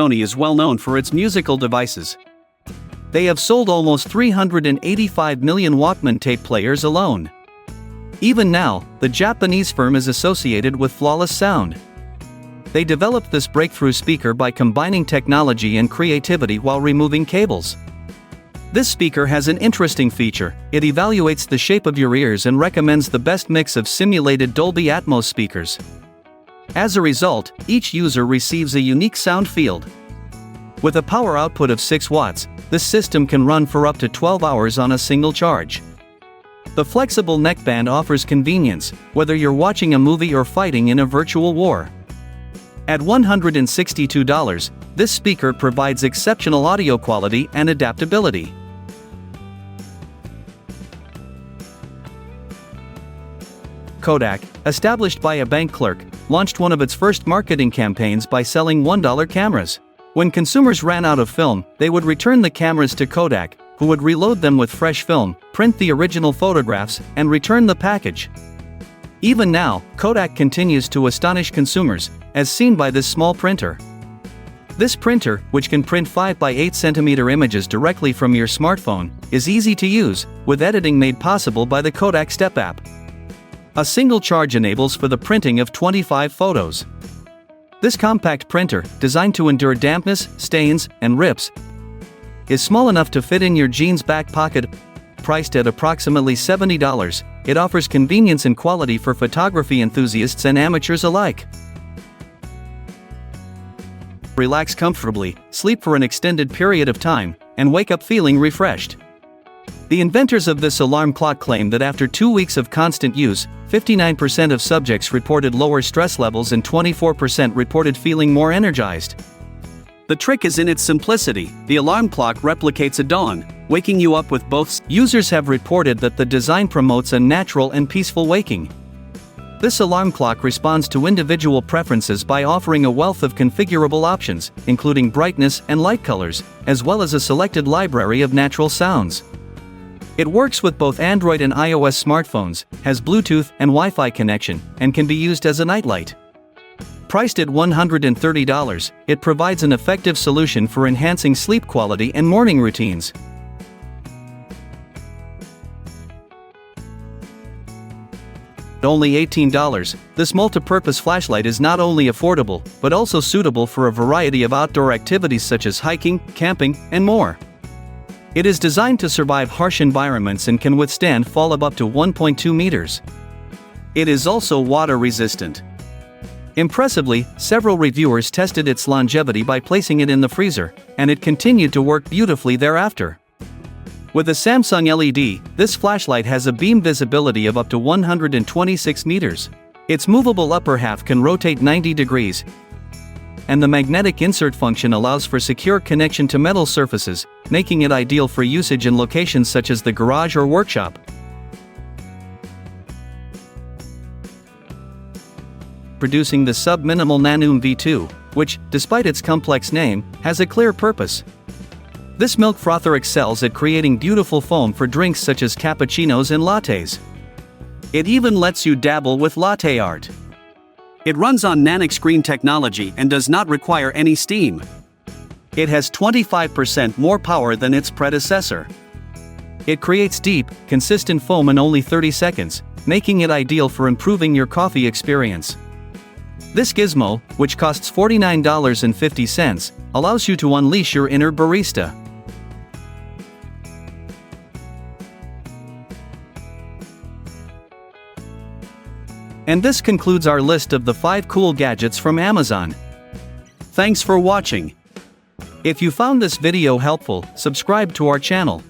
Sony is well known for its musical devices. They have sold almost 385 million Walkman tape players alone. Even now, the Japanese firm is associated with flawless sound. They developed this breakthrough speaker by combining technology and creativity while removing cables. This speaker has an interesting feature: it evaluates the shape of your ears and recommends the best mix of simulated Dolby Atmos speakers. As a result, each user receives a unique sound field. With a power output of 6 watts, this system can run for up to 12 hours on a single charge. The flexible neckband offers convenience, whether you're watching a movie or fighting in a virtual war. At $162, this speaker provides exceptional audio quality and adaptability. Kodak, established by a bank clerk, launched one of its first marketing campaigns by selling $1 cameras. When consumers ran out of film, they would return the cameras to Kodak, who would reload them with fresh film, print the original photographs, and return the package. Even now, Kodak continues to astonish consumers, as seen by this small printer. This printer, which can print 5 by 8 cm images directly from your smartphone, is easy to use, with editing made possible by the Kodak Step app. A single charge enables for the printing of 25 photos. This compact printer, designed to endure dampness, stains, and rips, is small enough to fit in your jeans back pocket. Priced at approximately $70, it offers convenience and quality for photography enthusiasts and amateurs alike. Relax comfortably, sleep for an extended period of time, and wake up feeling refreshed. The inventors of this alarm clock claim that after 2 weeks of constant use, 59% of subjects reported lower stress levels and 24% reported feeling more energized. The trick is in its simplicity. The alarm clock replicates a dawn, waking you up with both. Users have reported that the design promotes a natural and peaceful waking. This alarm clock responds to individual preferences by offering a wealth of configurable options, including brightness and light colors, as well as a selected library of natural sounds. It works with both Android and iOS smartphones, has Bluetooth and Wi-Fi connection, and can be used as a nightlight. Priced at $130, it provides an effective solution for enhancing sleep quality and morning routines. At only $18, this multi-purpose flashlight is not only affordable, but also suitable for a variety of outdoor activities such as hiking, camping, and more. It is designed to survive harsh environments and can withstand fall of up to 1.2 meters. It is also water resistant. Impressively, several reviewers tested its longevity by placing it in the freezer, and it continued to work beautifully thereafter. With a Samsung LED, this flashlight has a beam visibility of up to 126 meters. Its movable upper half can rotate 90 degrees, and the magnetic insert function allows for secure connection to metal surfaces, making it ideal for usage in locations such as the garage or workshop. Producing the Subminimal NanoFoamer V2, which, despite its complex name, has a clear purpose. This milk frother excels at creating beautiful foam for drinks such as cappuccinos and lattes. It even lets you dabble with latte art. It runs on NanoFoamer technology and does not require any steam. It has 25% more power than its predecessor. It creates deep, consistent foam in only 30 seconds, making it ideal for improving your coffee experience. This gizmo, which costs $49.50, allows you to unleash your inner barista. And this concludes our list of the 5 cool gadgets from Amazon. Thanks for watching. If you found this video helpful, subscribe to our channel.